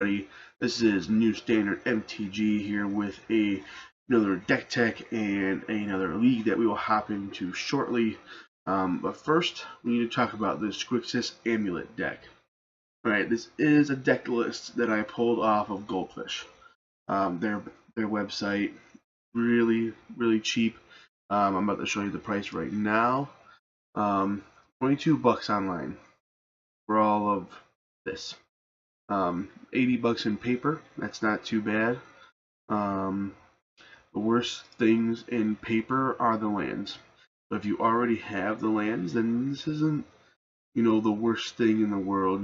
Everybody. This is New Standard MTG here with another deck tech and another league that we will hop into shortly. But first, we need to talk about this Grixis Amulet deck. Alright, this is a deck list that I pulled off of Goldfish. Their website, really cheap. I'm about to show you the price right now. 22 bucks online for all of this. 80 bucks in paper, that's not too bad. The worst things in paper are the lands. But if you already have the lands, then this isn't, the worst thing in the world,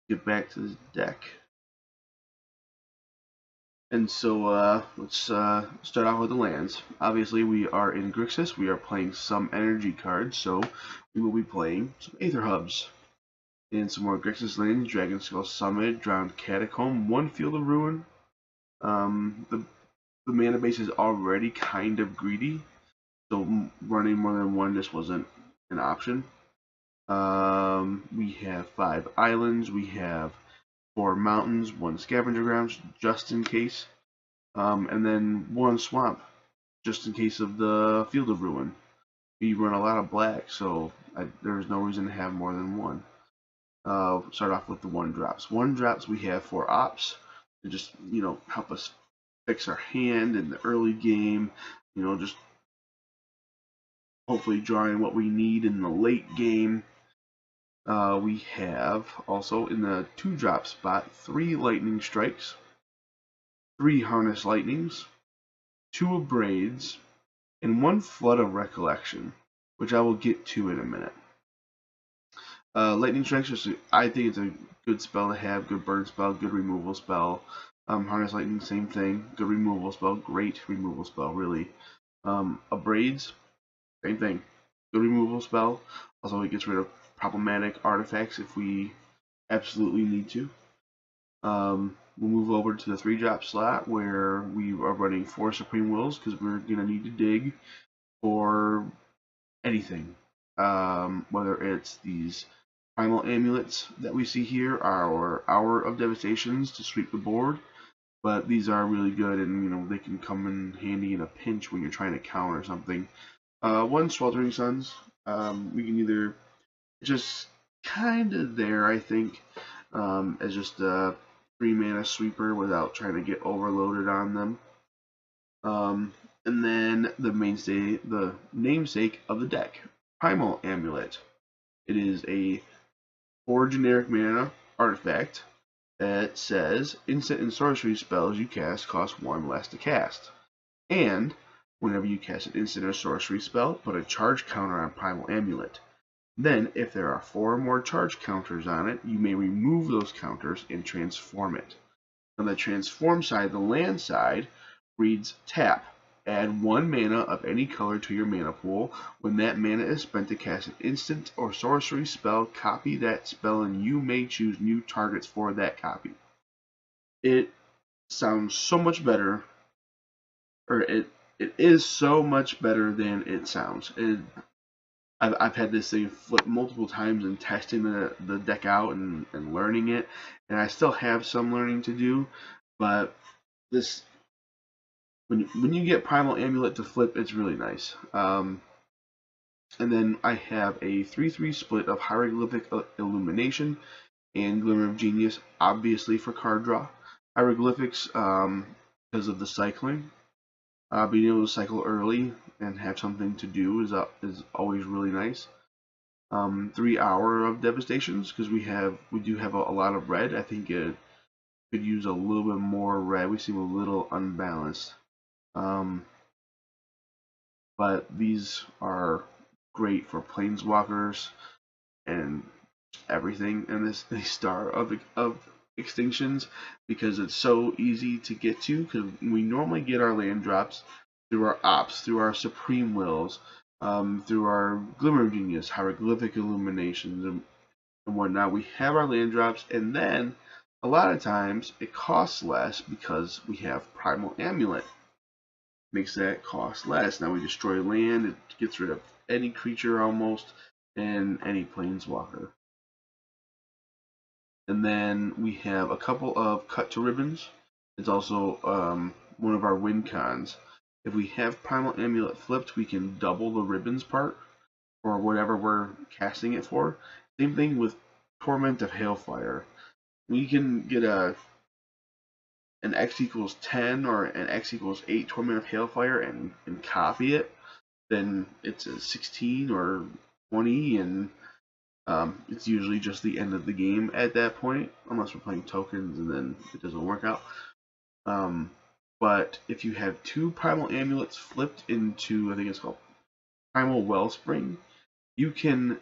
Get back to this deck. And so let's start off with the lands. Obviously, we are in Grixis. We are playing some energy cards, so we will be playing some Aether Hubs. And some more Grixis lands, Dragon Skull Summit, Drowned Catacomb, one Field of Ruin. The mana base is already kind of greedy, so running more than one just wasn't an option. We have 5 islands, we have 4 mountains, 1 scavenger grounds, just in case, and then 1 swamp, just in case of the Field of Ruin. We run a lot of black, so there's no reason to have more than one. Start off with the 1-drops. 1-drops, we have 4 ops to just, help us fix our hand in the early game, just hopefully drawing what we need in the late game. We have also in the 2-drop spot 3 lightning strikes, 3 harness lightnings, 2 braids, and 1 flood of recollection, which I will get to in a minute. Lightning strikes, I think it's a good spell to have, good burn spell, good removal spell. Harness lightning, same thing, good removal spell, great removal spell, really. Braids, same thing, good removal spell. Also, it gets rid of problematic artifacts if we absolutely need to. We'll move over to the 3-drop slot where we are running 4 Supreme Wills because we're going to need to dig for anything. Whether it's these Primal Amulets that we see here, our Hour of Devastations to sweep the board, but these are really good and they can come in handy in a pinch when you're trying to counter something. 1 Sweltering Suns, we can either just kind of there, I think, as just a 3-mana sweeper without trying to get overloaded on them. And then the mainstay, the namesake of the deck, Primal Amulet. It is a 4 generic mana artifact that says instant and sorcery spells you cast cost 1 less to cast. And whenever you cast an instant or sorcery spell, put a charge counter on Primal Amulet. Then, if there are 4 or more charge counters on it, you may remove those counters and transform it. On the transform side, the land side reads tap. Add 1 mana of any color to your mana pool. When that mana is spent to cast an instant or sorcery spell, copy that spell and you may choose new targets for that copy. It sounds so much better, or it is so much better than it sounds. I've had this thing flip multiple times and testing the deck out and learning it, and I still have some learning to do, but this, when you get Primal Amulet to flip, it's really nice. And then I have a 3/3 split of Hieroglyphic Illumination and Glimmer of Genius, obviously for card draw. Hieroglyphics, because of the cycling. Being able to cycle early and have something to do is always really nice. 3 Hour of Devastations, because we do have a lot of red. I think it could use a little bit more red. We seem a little unbalanced. But these are great for planeswalkers and everything in this Star of Extinctions, because it's so easy to get to, because we normally get our land drops through our ops, through our Supreme Wills, through our Glimmer of Genius, Hieroglyphic Illuminations, and whatnot. We have our land drops, and then a lot of times it costs less because we have Primal Amulet. Makes that cost less. Now we destroy land, it gets rid of any creature almost, and any planeswalker. And then we have a couple of cut to ribbons. It's also one of our win cons. If we have Primal Amulet flipped, we can double the ribbons part or whatever we're casting it for. Same thing with Torment of Hailfire. We can get an X equals 10 or an X equals 8 Torment of Hailfire and copy it. Then it's a 16 or 20, and it's usually just the end of the game at that point, unless we're playing tokens and then it doesn't work out. But if you have two Primal Amulets flipped into, I think it's called Primal Wellspring, you can,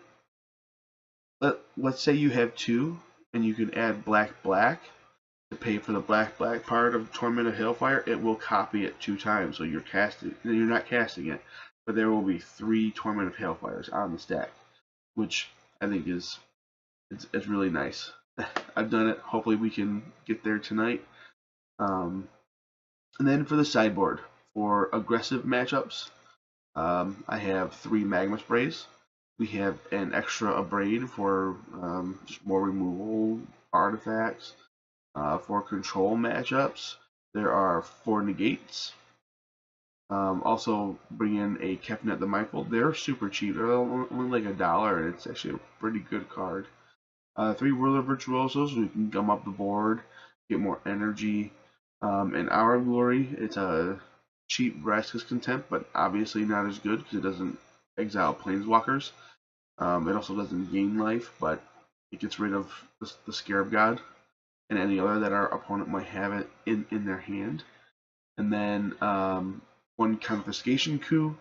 let's say you have two, and you can add black to pay for the black part of Torment of Hailfire. It will copy it 2 times, so you're not casting it, but there will be 3 Torment of Hailfires on the stack, which I think it's really nice. I've done it. Hopefully we can get there tonight. And then for the sideboard, for aggressive matchups, I have 3 Magma Sprays. We have an extra Abrade for just more removal artifacts. For control matchups, there are 4 Negates. Also bring in a Kefnet the Mindful. They're super cheap. They're only like $1, and it's actually a pretty good card. 3 Whirler Virtuosos, we can gum up the board, get more energy. In Our Glory, it's a cheap Vraska's Contempt, but obviously not as good because it doesn't exile Planeswalkers. It also doesn't gain life, but it gets rid of the Scarab God and any other that our opponent might have it in their hand. And then 1 Confiscation Coup.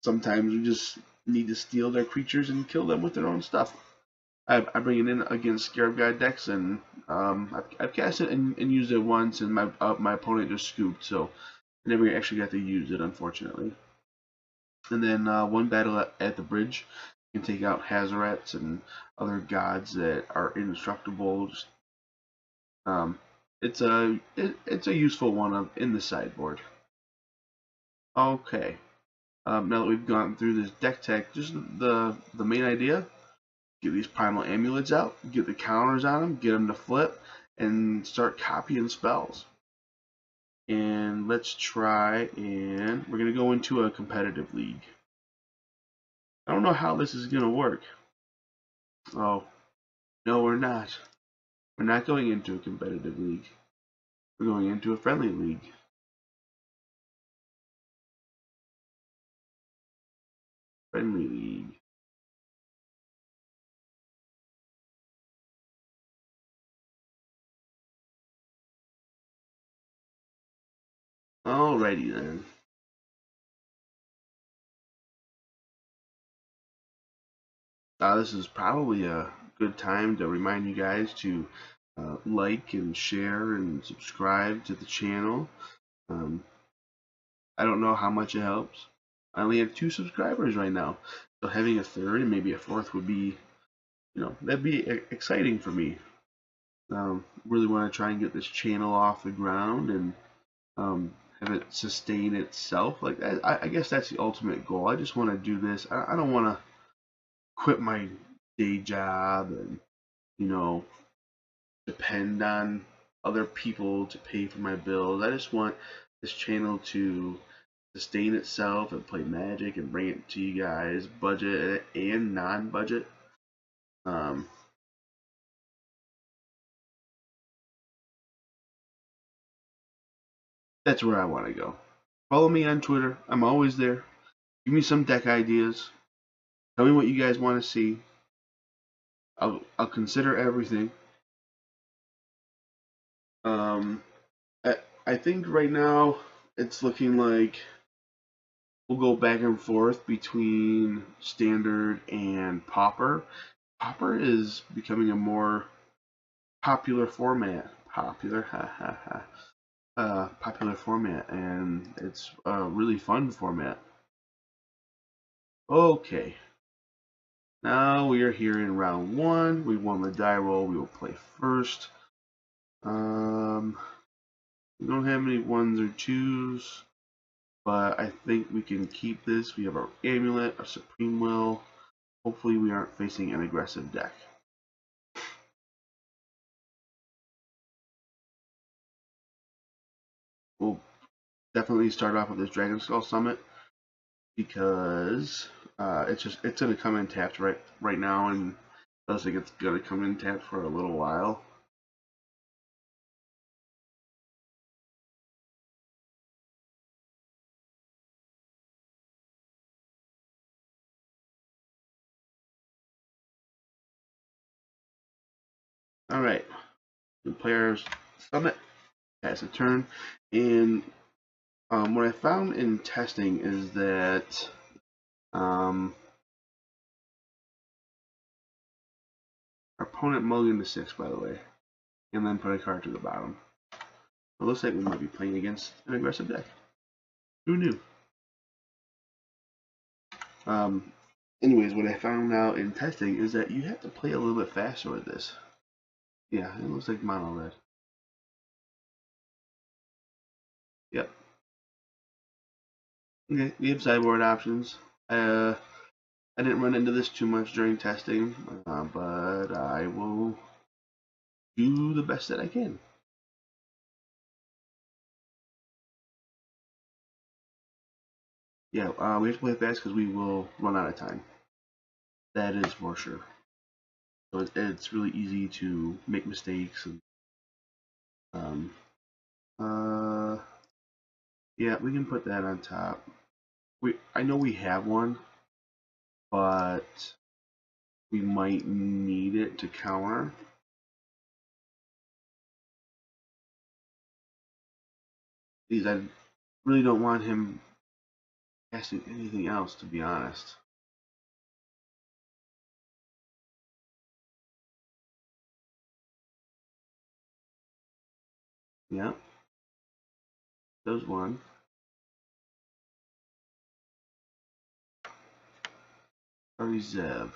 Sometimes we just need to steal their creatures and kill them with their own stuff. I bring it in against Scarab God decks, and I've cast it and used it once, and my opponent just scooped, so I never actually got to use it, unfortunately. And then 1 battle at the bridge. You can take out Hazarets and other gods that are indestructible. Just, it's a useful one in the sideboard. Okay. Now that we've gone through this deck tech, just the main idea. Get these Primal Amulets out, get the counters on them, get them to flip, and start copying spells. And let's try, and we're going to go into a competitive league. I don't know how this is going to work. Oh, no, we're not. We're not going into a competitive league. We're going into a friendly league. Friendly league. Alrighty then. This is probably a good time to remind you guys to like and share and subscribe to the channel. I don't know how much it helps. I only have 2 subscribers right now, so having a 3rd and maybe a 4th would be, that'd be exciting for me. Really want to try and get this channel off the ground and have it sustain itself. Like I guess that's the ultimate goal. I just want to do this. I don't want to quit my day job and depend on other people to pay for my bills. I just want this channel to sustain itself and play Magic and bring it to you guys, budget and non-budget. That's where I want to go. Follow me on Twitter. I'm always there. Give me some deck ideas. Tell me what you guys want to see. I'll consider everything. I think right now it's looking like we'll go back and forth between Standard and Pauper. Pauper is becoming a more popular format. Popular format, and it's a really fun format. Okay, now we are here in round 1. We won the die roll. We will play first. We don't have any 1s or 2s, but I think we can keep this. We have our Amulet, our Supreme Will. Hopefully we aren't facing an aggressive deck. definitely start off with this Dragon Skull Summit because it's gonna come in tapped right now, and I don't think it's gonna come in tapped for a little while. All right, the player's summit has a turn, and what I found in testing is that our opponent mulliganed to 6, by the way, and then put a card to the bottom. It looks like we might be playing against an aggressive deck. Who knew? Um, Anyways, what I found out in testing is that you have to play a little bit faster with this. Yeah, it looks like mono red. Yep. Okay, we have sideboard options. I didn't run into this too much during testing, but I will do the best that I can. Yeah, we have to play fast because we will run out of time. That is for sure. So it's really easy to make mistakes. And, um, yeah, we can put that on top. I know we have one, but we might need it to counter. Because I really don't want him casting anything else, to be honest. Yeah, there's one. Zev.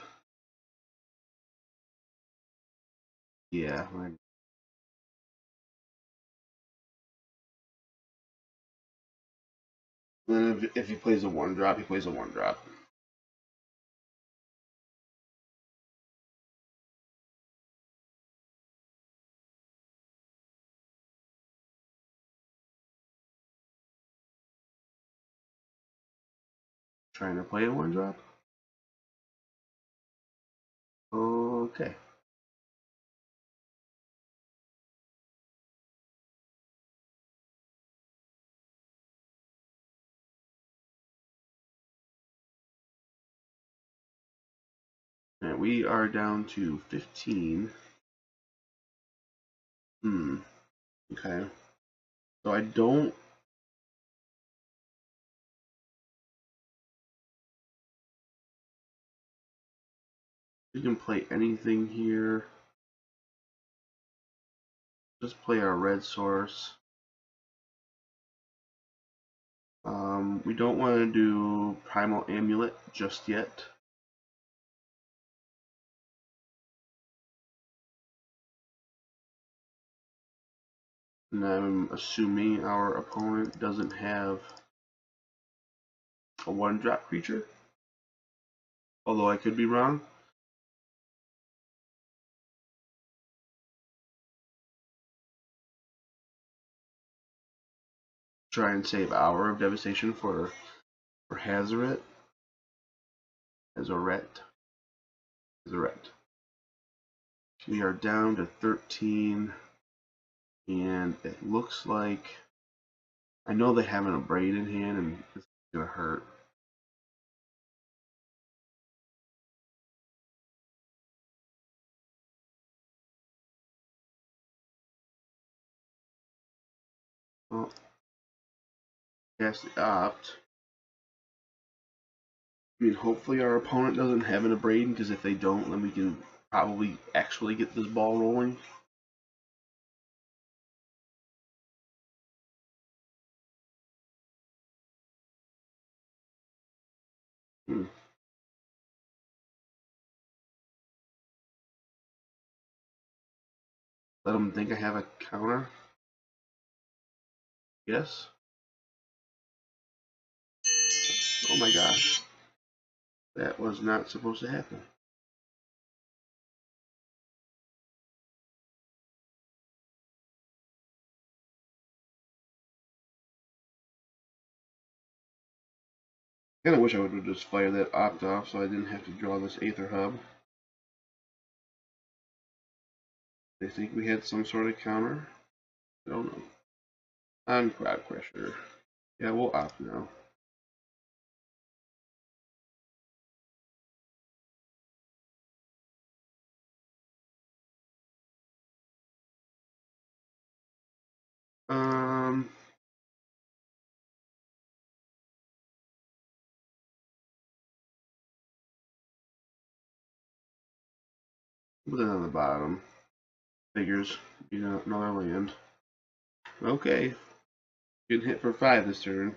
Yeah, right. Then if he plays a 1-drop, he plays a 1-drop. Trying to play a 1-drop? Okay. Alright, we are down to 15. Okay. So I don't. We can play anything here. Just play our red source. We don't want to do Primal Amulet just yet. And I'm assuming our opponent doesn't have a 1-drop creature. Although I could be wrong. Try and save Hour of Devastation for Hazoret. Hazoret. We are down to 13, and it looks like I know they have an Abrade in hand, and it's gonna hurt. Well, cast the opt. I mean, hopefully our opponent doesn't have an Abrade, because if they don't, then we can probably actually get this ball rolling. Let them think I have a counter. Yes. Oh my gosh. That was not supposed to happen. Kinda wish I would have just fired that opt off so I didn't have to draw this Aether Hub. They think we had some sort of counter. I don't know. On Crowd Crusher. Yeah, we'll opt now. Um, put it on the bottom. Figures. You know, another land. Okay. Getting hit for 5 this turn.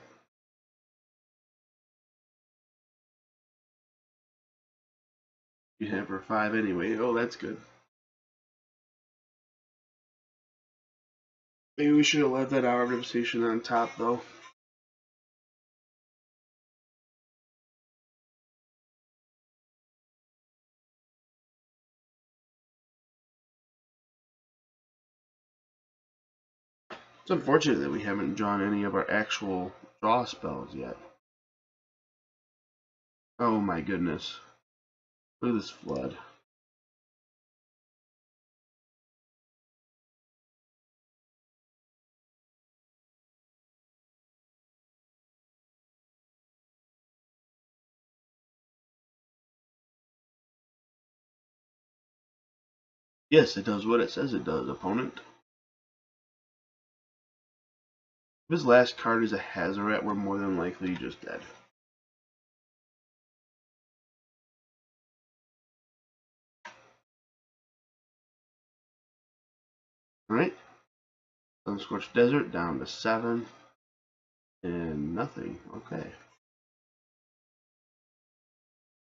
You hit for 5 anyway. Oh, that's good. Maybe we should have left that Hour of Devastation on top, though. It's unfortunate that we haven't drawn any of our actual draw spells yet. Oh my goodness. Look at this flood. Yes, it does what it says it does, opponent. If his last card is a Hazoret, we're more than likely just dead. Alright. Sunscorched Desert down to 7. And nothing. Okay.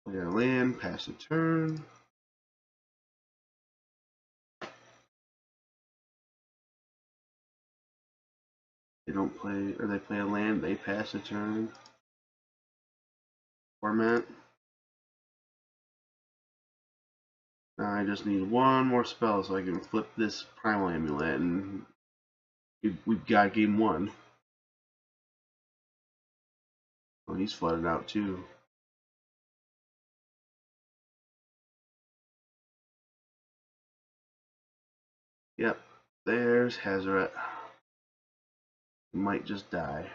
We got land, pass a turn. They don't play, or they play a land, they pass a turn. Format. Now I just need one more spell so I can flip this Primal Amulet, and we've got game 1. Oh, he's flooded out too. Yep, there's Hazoret. He might just die,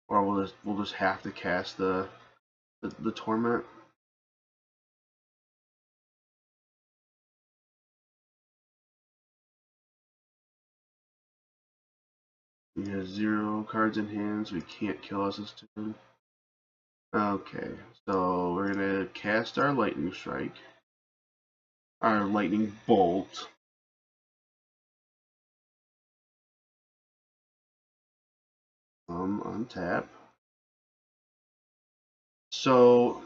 or we'll just have to cast the Torment. He has 0 cards in hand, so he can't kill us this turn. Okay, so we're gonna cast our Lightning Strike, our Lightning Bolt. Untap. So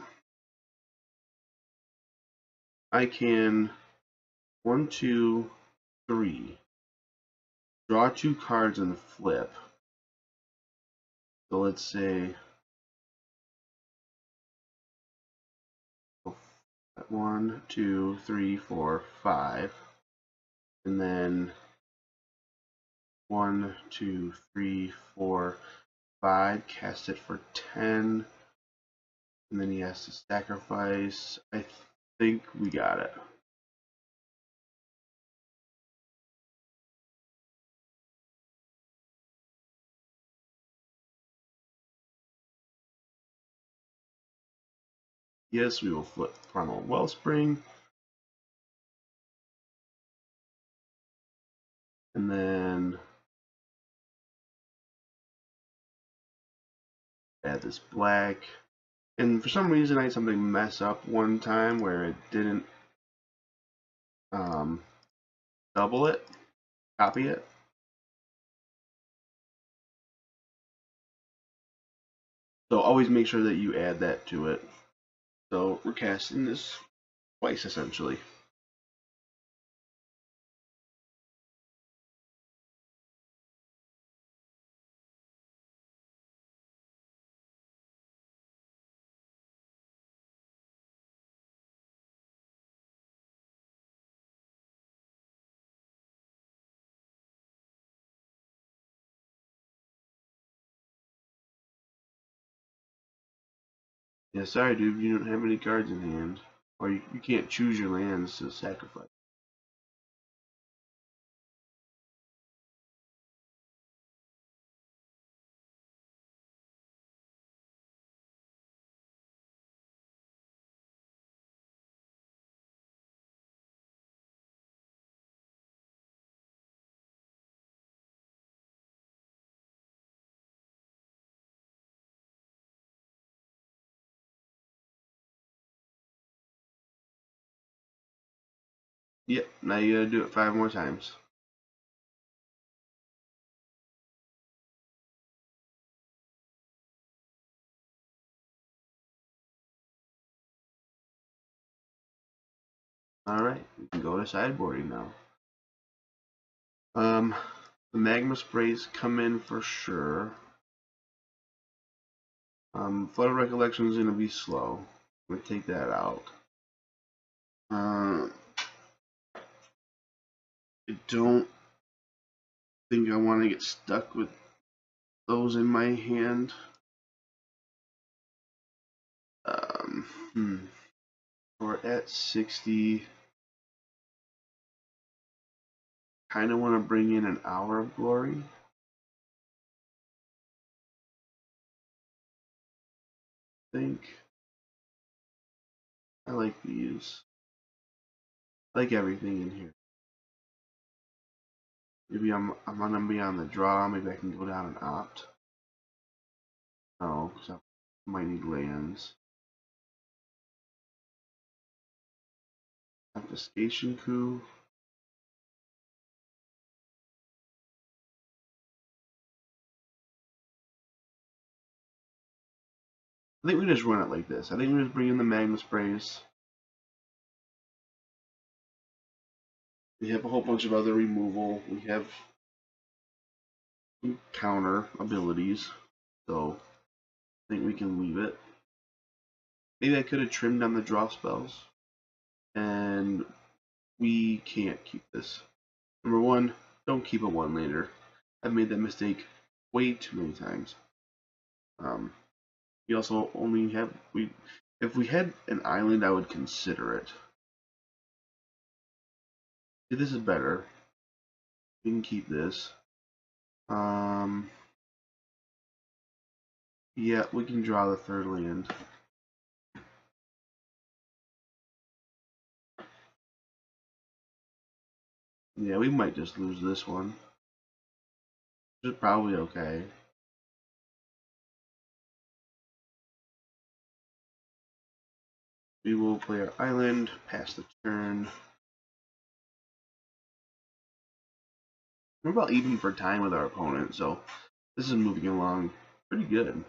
I can 1, 2, 3 draw 2 cards and flip. So let's say 1, 2, 3, 4, 5, and then 1, 2, 3, 4, 5. Cast it for 10, and then he has to sacrifice. I think we got it. Yes, we will flip Primal Wellspring. And then add this black. And for some reason I had something mess up one time where it didn't double it, copy it. So always make sure that you add that to it. So we're casting this twice essentially. Yeah, sorry, dude, you don't have any cards in hand. Or you can't choose your lands to sacrifice. Yep, now you gotta do it 5 more times. Alright, we can go to sideboarding now. The magma sprays come in for sure. Flood of Recollection is gonna be slow. I'm gonna take that out. I don't think I want to get stuck with those in my hand. We're at 60. Kind of want to bring in an Hour of Glory. I think I like these. I like everything in here. Maybe I'm gonna be on the draw. Maybe I can go down and opt. No, because I might need lands. Obfuscation Coup. I think we just run it like this. I think we just bring in the Magma Sprays. We have a whole bunch of other removal. We have counter abilities, so I think we can leave it. Maybe I could have trimmed down the draw spells, and we can't keep this. Number one, don't keep a one later. I've made that mistake way too many times. We also only have if we had an island, I would consider it. See, this is better. We can keep this. Yeah, we can draw the third land. Yeah, we might just lose this one. Which is probably okay. We will play our island, pass the turn. We're about even for time with our opponent, so this is moving along pretty good.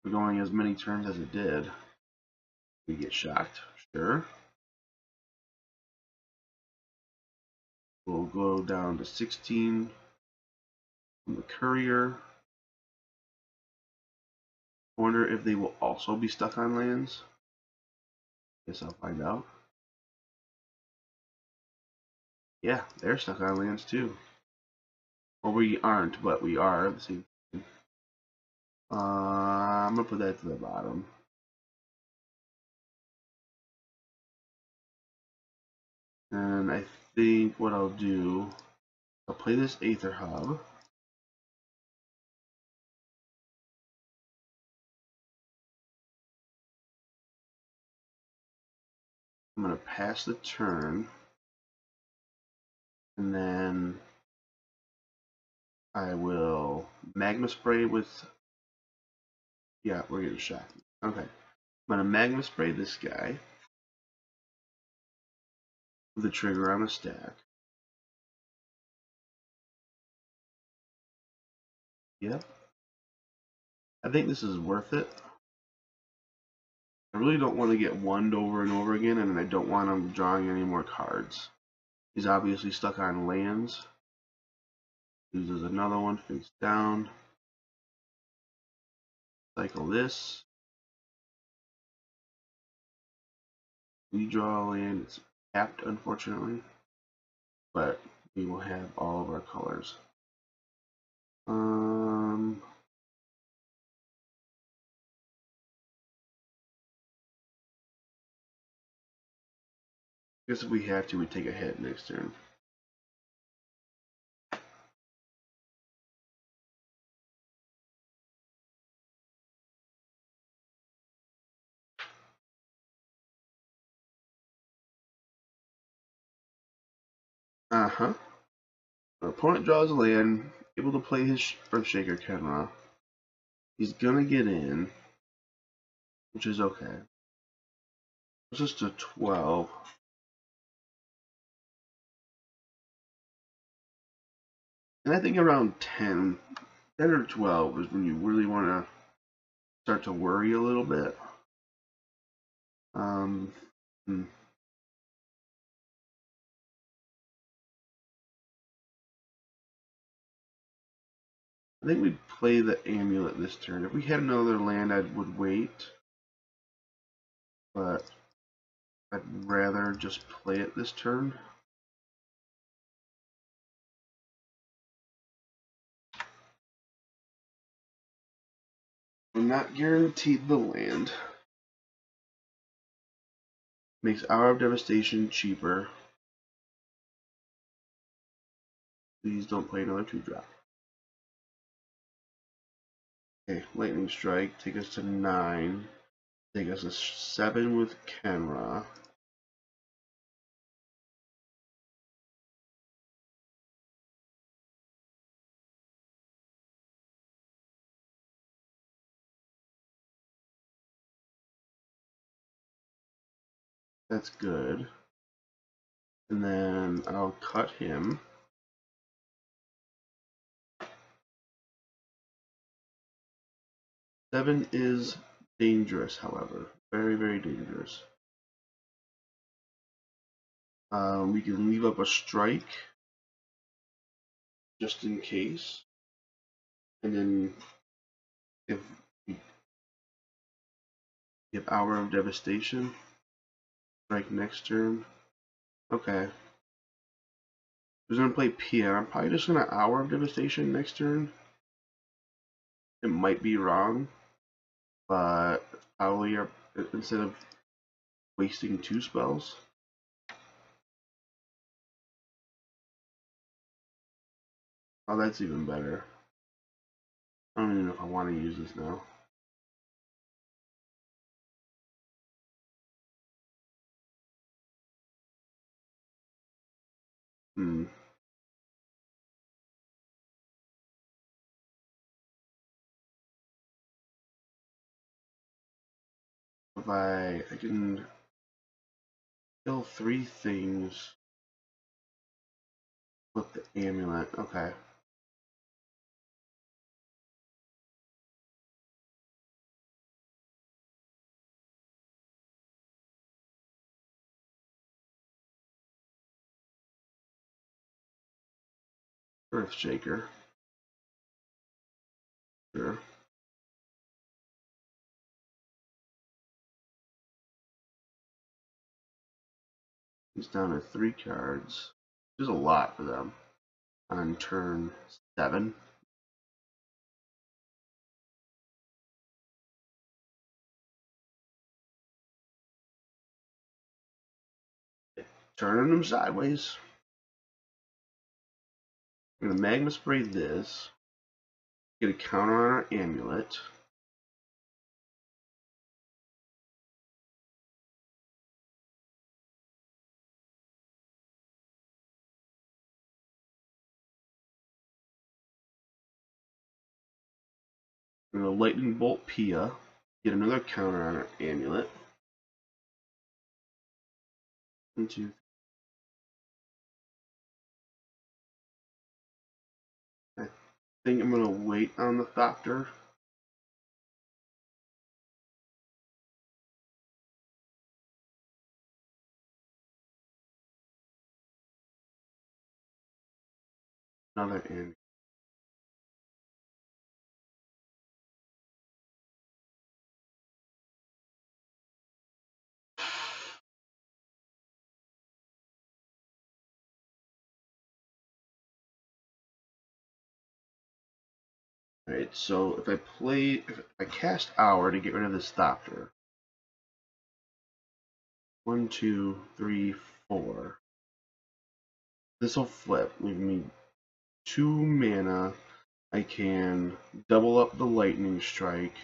We're going as many turns as it did. We get shocked, sure. We'll go down to 16 from the courier. I wonder if they will also be stuck on lands. Guess I'll find out. Yeah, they're stuck on lands too. Well, we aren't, but we are at the same time. I'm gonna put that to the bottom. And I think what I'll do, I'll play this Aether Hub. I'm gonna pass the turn, and then I will Magma Spray with. Yeah, we're getting shocked. Okay, I'm gonna Magma Spray this guy with a trigger on a stack. Yep. I think this is worth it. I really don't want to get one over and over again, and I don't want him drawing any more cards. He's obviously stuck on lands. Uses another one face down. Cycle this. We draw a land. It's tapped, unfortunately, but we will have all of our colors. Guess if we have to, we take a hit next turn. Uh-huh. Our opponent draws a land, able to play his Earthshaker Kenra. He's gonna get in, which is okay. It's just a 12. And I think around 10 or 12 is when you really want to start to worry a little bit. Hmm. I think we'd play the Amulet this turn. If we had another land, I would wait. But I'd rather just play it this turn. We're not guaranteed the land. Makes Hour of Devastation cheaper. Please don't play another 2-drop. Okay, Lightning Strike, take us to 9. Take us to 7 with Kenra. That's good. And then I'll cut him. Seven is dangerous, however. Very, very dangerous. We can leave up a strike just in case. And then if we get Hour of Devastation, strike next turn. Okay. Who's gonna play PM? I'm probably just gonna Hour of Devastation next turn. It might be wrong, but probably instead of wasting 2 spells. Oh, that's even better. I don't even know if I want to use this now. If I can kill 3 things with the amulet. Okay. Earthshaker. Sure. He's down to 3 cards. Which is a lot for them. On turn 7. Turning them sideways. We're gonna Magma Spray this. Get a counter on our amulet. We're gonna Lightning Bolt Pia. Get another counter on our amulet. 1, 2. I think I'm gonna wait on the Thopter. Another amulet. Alright, so if I cast Hour to get rid of this Thopter. 1, 2, 3, 4. This will flip, leaving me 2 mana. I can double up the lightning strike,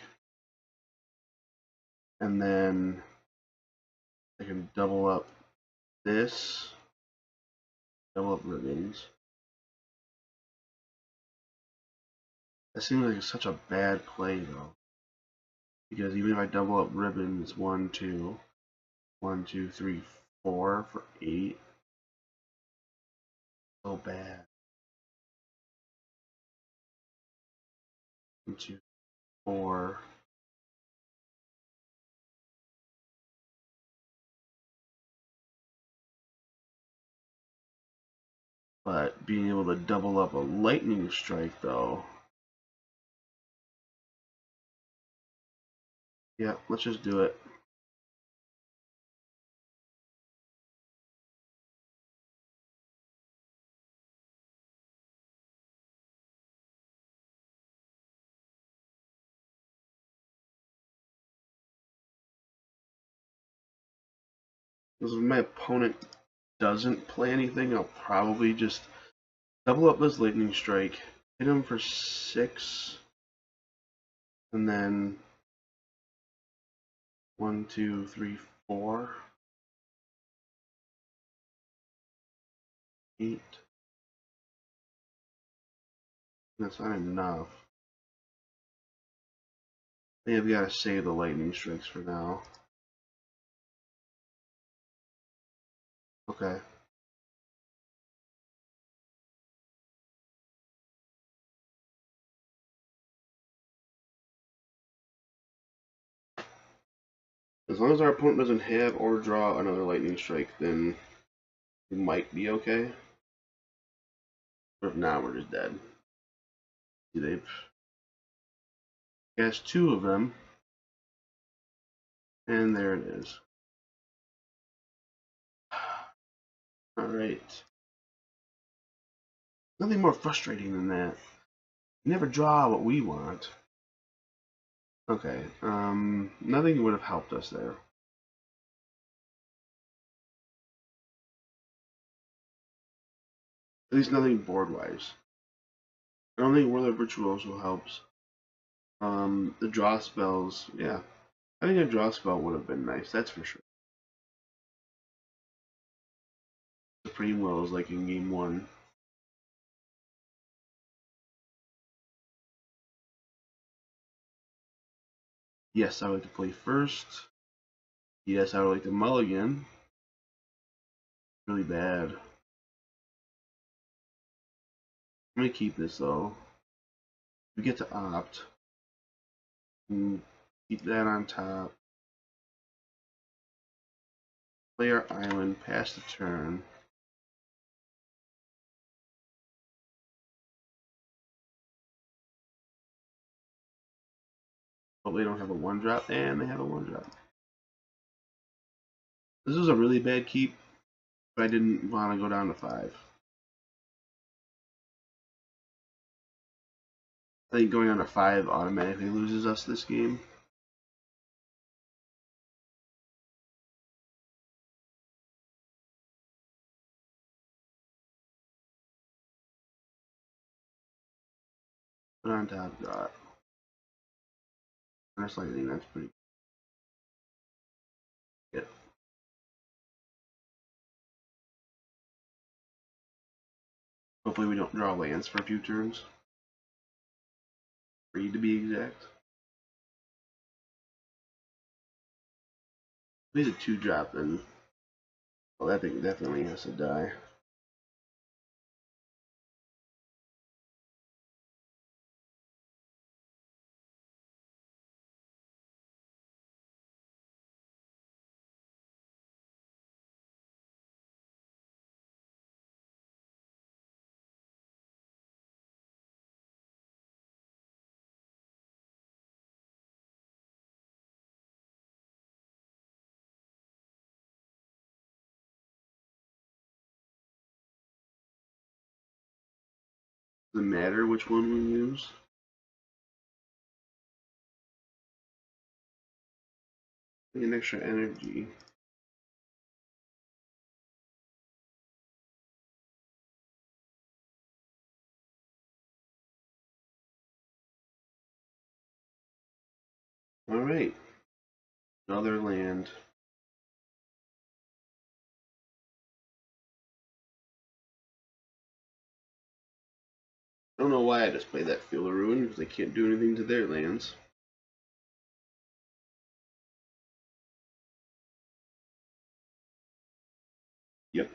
and then I can double up this, double up ribbons. That seems like such a bad play though, because even if I double up ribbons, 1, 2, 1, 2, 3, 4 for 8, so bad. 1, 2, 4. But being able to double up a lightning strike though. Yeah, let's just do it. Because if my opponent doesn't play anything, I'll probably just double up this lightning strike, hit him for 6, and then 1, 2, 3, 4, 8. That's not enough. I think I've got to save the lightning strikes for now. Okay. As long as our opponent doesn't have or draw another lightning strike, then we might be okay. But if not, we're just dead. See, they've cast 2 of them. And there it is. Alright. Nothing more frustrating than that. You never draw what we want. Okay, nothing would have helped us there. At least nothing board-wise. I don't think Whirler Virtuoso helps. The draw spells, yeah. I think a draw spell would have been nice, that's for sure. Supreme Will is like in game 1. Yes, I would like to play first. Yes, I would like to mulligan. Really bad. I'm gonna keep this though. We get to opt. And keep that on top. Play our island, pass the turn. But they don't have a 1-drop, and they have a 1-drop. This is a really bad keep, but I didn't want to go down to 5. I think going down to 5 automatically loses us this game. But on top, got Honest Lightning, that's pretty good. Hopefully we don't draw lands for a few turns. 3 to be exact. If he's a 2-drop, then well, that thing definitely has to die. Doesn't matter which one we use. An extra energy. Alright. Another land. I don't know why I just played that Field of Ruin, because they can't do anything to their lands. Yep.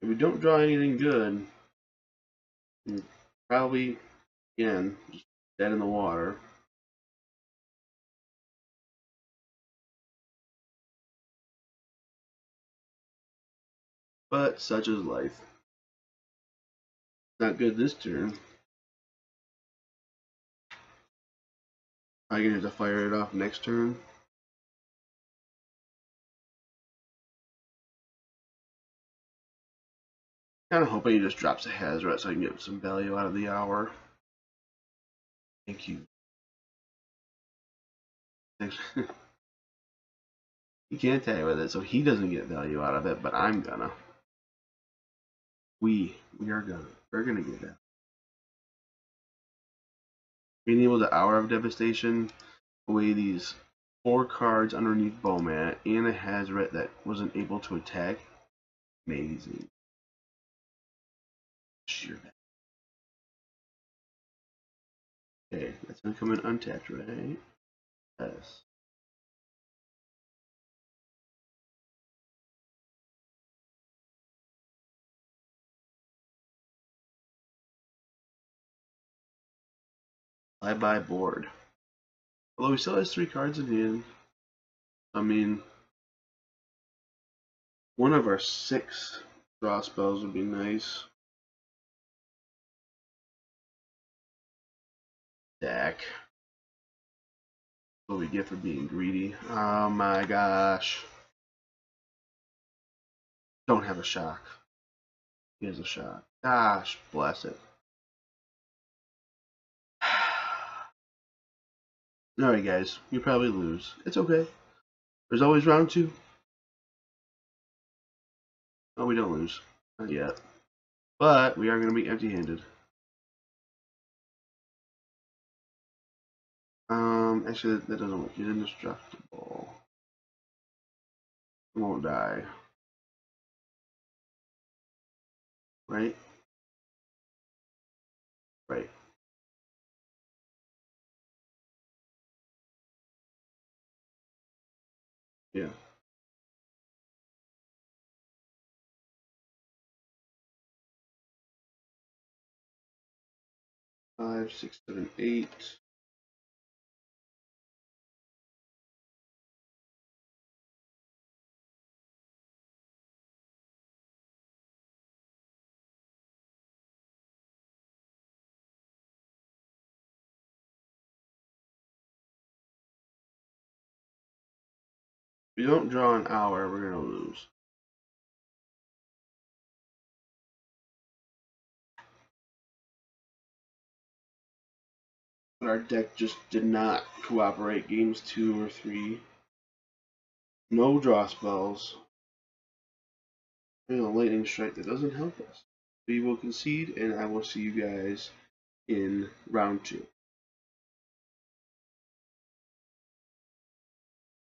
If we don't draw anything good, probably, again, just dead in the water. But such is life. Not good this turn. I'm gonna have to fire it off next turn. Kinda hoping he just drops a Hazret so I can get some value out of the hour. Thank you. He can't attack with it, so he doesn't get value out of it, but I'm gonna. We're gonna get that. Being able to Hour of Devastation away these 4 cards underneath Bowmat and a Hazret that wasn't able to attack. Amazing. Sheer. Okay, that's gonna come in untapped, right? Yes. Bye-bye board. Although he still has 3 cards in hand. I mean, one of our 6 draw spells would be nice. Dak. What we get for being greedy. Oh my gosh. Don't have a shock. He has a shock. Gosh, bless it. Alright guys, you probably lose. It's okay. There's always round 2. Oh, we don't lose. Not yet. But we are going to be empty-handed. Actually, that doesn't work. He's indestructible. He won't die. Right? Right. Yeah. 5, 6, 7, 8. If we don't draw an hour, we're going to lose. But our deck just did not cooperate games 2 or 3. No draw spells. And a lightning strike that doesn't help us. We will concede, and I will see you guys in round 2.